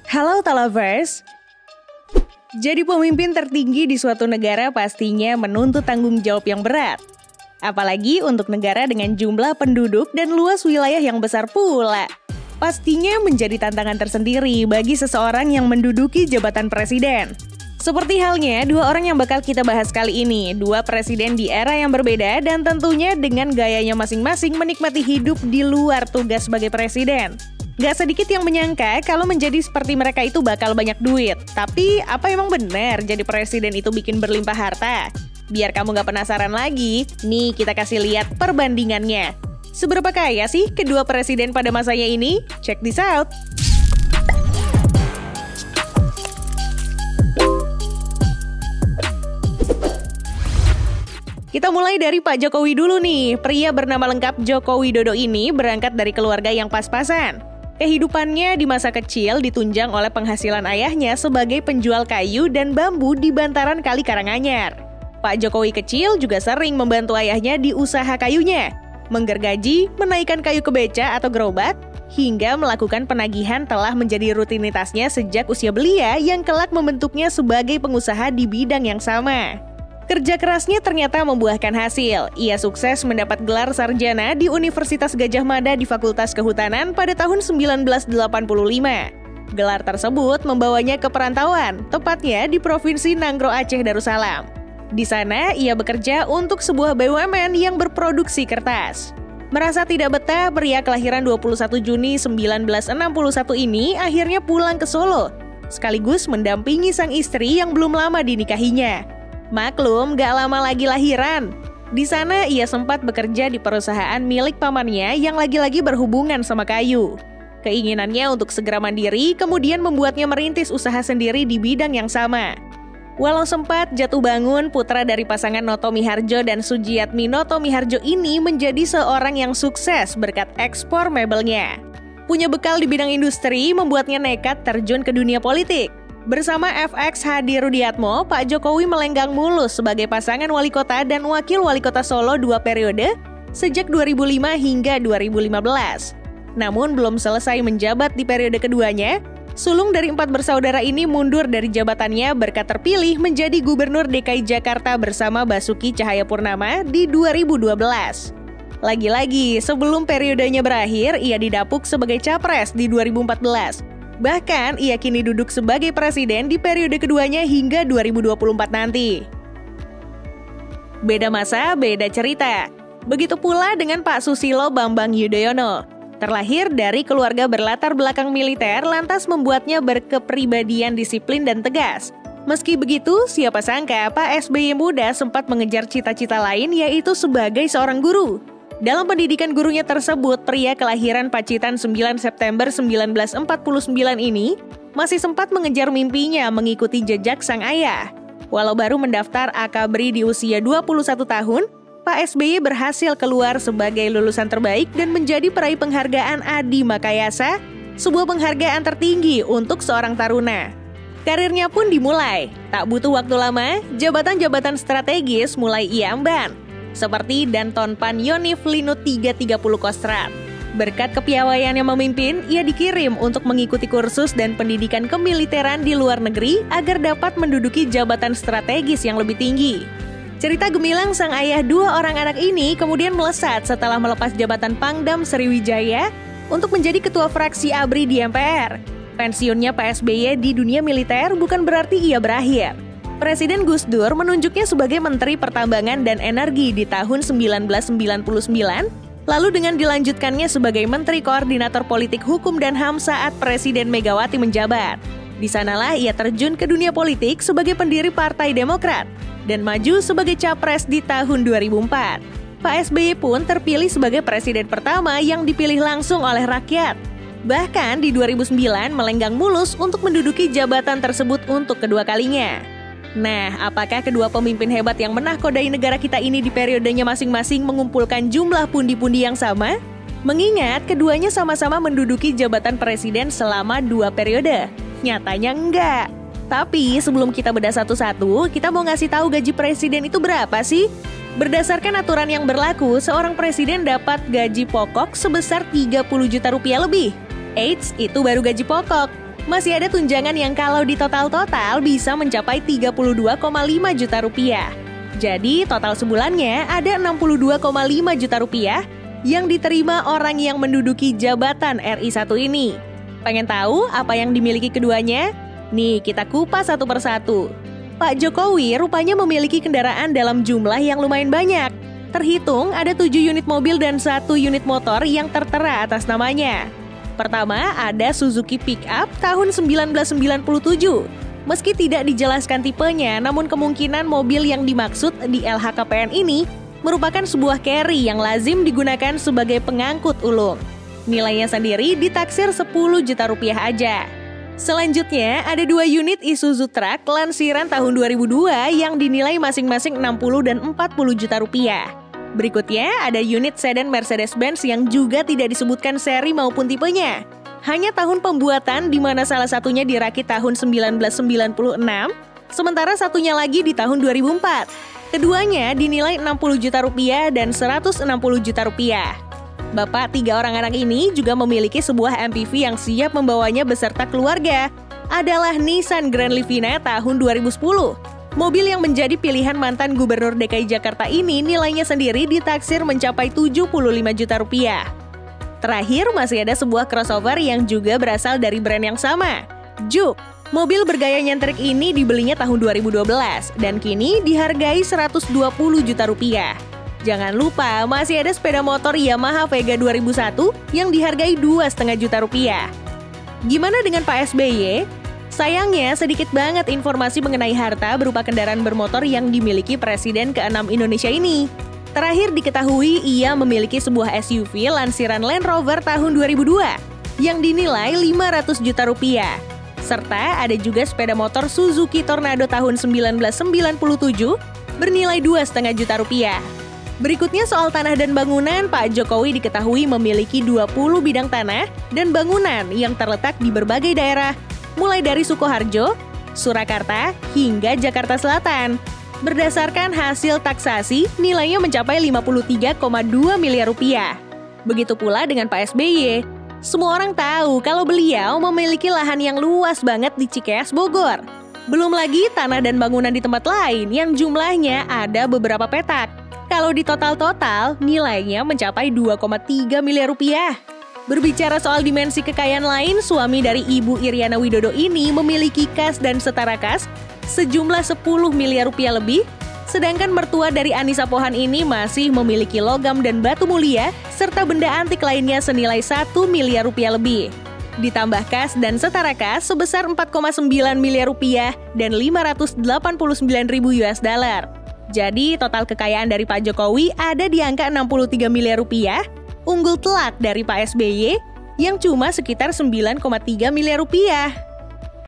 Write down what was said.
Halo Talavers. Jadi pemimpin tertinggi di suatu negara pastinya menuntut tanggung jawab yang berat. Apalagi untuk negara dengan jumlah penduduk dan luas wilayah yang besar pula. Pastinya menjadi tantangan tersendiri bagi seseorang yang menduduki jabatan presiden. Seperti halnya dua orang yang bakal kita bahas kali ini. Dua presiden di era yang berbeda dan tentunya dengan gayanya masing-masing menikmati hidup di luar tugas sebagai presiden. Gak sedikit yang menyangka kalau menjadi seperti mereka itu bakal banyak duit. Tapi apa emang benar jadi presiden itu bikin berlimpah harta? Biar kamu gak penasaran lagi, nih kita kasih lihat perbandingannya. Seberapa kaya sih kedua presiden pada masanya ini? Check this out! Kita mulai dari Pak Jokowi dulu nih. Pria bernama lengkap Joko Widodo ini berangkat dari keluarga yang pas-pasan. Kehidupannya di masa kecil ditunjang oleh penghasilan ayahnya sebagai penjual kayu dan bambu di bantaran Kali Karanganyar. Pak Jokowi kecil juga sering membantu ayahnya di usaha kayunya, menggergaji, menaikkan kayu ke beca atau gerobak, hingga melakukan penagihan telah menjadi rutinitasnya sejak usia belia yang kelak membentuknya sebagai pengusaha di bidang yang sama. Kerja kerasnya ternyata membuahkan hasil. Ia sukses mendapat gelar sarjana di Universitas Gadjah Mada di Fakultas Kehutanan pada tahun 1985. Gelar tersebut membawanya ke perantauan, tepatnya di Provinsi Nanggroe Aceh Darussalam. Di sana, ia bekerja untuk sebuah BUMN yang berproduksi kertas. Merasa tidak betah, pria kelahiran 21 Juni 1961 ini akhirnya pulang ke Solo, sekaligus mendampingi sang istri yang belum lama dinikahinya. Maklum, gak lama lagi lahiran. Di sana ia sempat bekerja di perusahaan milik pamannya yang lagi-lagi berhubungan sama kayu. Keinginannya untuk segera mandiri kemudian membuatnya merintis usaha sendiri di bidang yang sama. Walau sempat jatuh bangun, putra dari pasangan Noto Miharjo dan Sujiatmi Noto Miharjo ini menjadi seorang yang sukses berkat ekspor mebelnya. Punya bekal di bidang industri membuatnya nekat terjun ke dunia politik. Bersama FX Hadi Rudiatmo, Pak Jokowi melenggang mulus sebagai pasangan wali kota dan wakil wali kota Solo 2 periode sejak 2005 hingga 2015. Namun belum selesai menjabat di periode keduanya, sulung dari 4 bersaudara ini mundur dari jabatannya berkat terpilih menjadi Gubernur DKI Jakarta bersama Basuki Cahayapurnama di 2012. Lagi-lagi, sebelum periodenya berakhir, ia didapuk sebagai capres di 2014. Bahkan, ia kini duduk sebagai presiden di periode keduanya hingga 2024 nanti. Beda masa, beda cerita. Begitu pula dengan Pak Susilo Bambang Yudhoyono. Terlahir dari keluarga berlatar belakang militer, lantas membuatnya berkepribadian disiplin dan tegas. Meski begitu, siapa sangka Pak SBY muda sempat mengejar cita-cita lain, yaitu sebagai seorang guru. Dalam pendidikan gurunya tersebut, pria kelahiran Pacitan 9 September 1949 ini masih sempat mengejar mimpinya mengikuti jejak sang ayah. Walau baru mendaftar Akabri di usia 21 tahun, Pak SBY berhasil keluar sebagai lulusan terbaik dan menjadi peraih penghargaan Adi Makayasa, sebuah penghargaan tertinggi untuk seorang taruna. Karirnya pun dimulai. Tak butuh waktu lama, jabatan-jabatan strategis mulai ia emban, seperti Dantonpan Yonif Linut 330 Kostrat. Berkat kepiawaiannya memimpin, ia dikirim untuk mengikuti kursus dan pendidikan kemiliteran di luar negeri agar dapat menduduki jabatan strategis yang lebih tinggi. Cerita gemilang sang ayah dua orang anak ini kemudian melesat setelah melepas jabatan Pangdam Sriwijaya untuk menjadi ketua fraksi ABRI di MPR. Pensiunnya Pak SBY di dunia militer bukan berarti ia berakhir. Presiden Gus Dur menunjuknya sebagai Menteri Pertambangan dan Energi di tahun 1999, lalu dengan dilanjutkannya sebagai Menteri Koordinator Politik Hukum dan HAM saat Presiden Megawati menjabat. Di sanalah ia terjun ke dunia politik sebagai pendiri Partai Demokrat dan maju sebagai capres di tahun 2004. Pak SBY pun terpilih sebagai presiden pertama yang dipilih langsung oleh rakyat. Bahkan di 2009 melenggang mulus untuk menduduki jabatan tersebut untuk kedua kalinya. Nah, apakah kedua pemimpin hebat yang menahkodai negara kita ini di periodenya masing-masing mengumpulkan jumlah pundi-pundi yang sama? Mengingat keduanya sama-sama menduduki jabatan presiden selama 2 periode. Nyatanya enggak. Tapi sebelum kita bedah satu-satu, kita mau ngasih tahu gaji presiden itu berapa sih? Berdasarkan aturan yang berlaku, seorang presiden dapat gaji pokok sebesar 30 juta rupiah lebih. Eits, itu baru gaji pokok. Masih ada tunjangan yang kalau di total-total bisa mencapai 32,5 juta rupiah. Jadi total sebulannya ada 62,5 juta rupiah yang diterima orang yang menduduki jabatan RI 1 ini. Pengen tahu apa yang dimiliki keduanya? Nih, kita kupas satu persatu. Pak Jokowi rupanya memiliki kendaraan dalam jumlah yang lumayan banyak. Terhitung ada 7 unit mobil dan 1 unit motor yang tertera atas namanya. Pertama, ada Suzuki Pickup tahun 1997. Meski tidak dijelaskan tipenya, namun kemungkinan mobil yang dimaksud di LHKPN ini merupakan sebuah carry yang lazim digunakan sebagai pengangkut ulung. Nilainya sendiri ditaksir 10 juta rupiah aja. Selanjutnya, ada 2 unit Isuzu Truck lansiran tahun 2002 yang dinilai masing-masing 60 dan 40 juta rupiah. Berikutnya, ada unit sedan Mercedes-Benz yang juga tidak disebutkan seri maupun tipenya. Hanya tahun pembuatan di mana salah satunya dirakit tahun 1996, sementara satunya lagi di tahun 2004. Keduanya dinilai 60 juta rupiah dan 160 juta rupiah. Bapak 3 orang anak ini juga memiliki sebuah MPV yang siap membawanya beserta keluarga. Adalah Nissan Grand Livina tahun 2010. Mobil yang menjadi pilihan mantan Gubernur DKI Jakarta ini nilainya sendiri ditaksir mencapai 75 juta rupiah. Terakhir, masih ada sebuah crossover yang juga berasal dari brand yang sama, Juke. Mobil bergaya nyentrik ini dibelinya tahun 2012 dan kini dihargai 120 juta rupiah. Jangan lupa masih ada sepeda motor Yamaha Vega 2001 yang dihargai 2,5 juta rupiah. Gimana dengan Pak SBY? Sayangnya sedikit banget informasi mengenai harta berupa kendaraan bermotor yang dimiliki Presiden ke-6 Indonesia ini. Terakhir diketahui ia memiliki sebuah SUV lansiran Land Rover tahun 2002 yang dinilai 500 juta rupiah. Serta ada juga sepeda motor Suzuki Tornado tahun 1997 bernilai 2,5 juta rupiah. Berikutnya soal tanah dan bangunan, Pak Jokowi diketahui memiliki 20 bidang tanah dan bangunan yang terletak di berbagai daerah, mulai dari Sukoharjo, Surakarta, hingga Jakarta Selatan. Berdasarkan hasil taksasi, nilainya mencapai 53,2 miliar rupiah. Begitu pula dengan Pak SBY. Semua orang tahu kalau beliau memiliki lahan yang luas banget di Cikeas, Bogor. Belum lagi tanah dan bangunan di tempat lain yang jumlahnya ada beberapa petak. Kalau di total-total, nilainya mencapai 2,3 miliar rupiah. Berbicara soal dimensi kekayaan lain, suami dari Ibu Iriana Widodo ini memiliki kas dan setara kas sejumlah 10 miliar rupiah lebih, sedangkan mertua dari Anissa Pohan ini masih memiliki logam dan batu mulia serta benda antik lainnya senilai 1 miliar rupiah lebih. Ditambah kas dan setara kas sebesar 4,9 miliar rupiah dan 589 ribu US dollar. Jadi total kekayaan dari Pak Jokowi ada di angka 63 miliar rupiah, unggul telak dari Pak SBY yang cuma sekitar 9,3 miliar rupiah.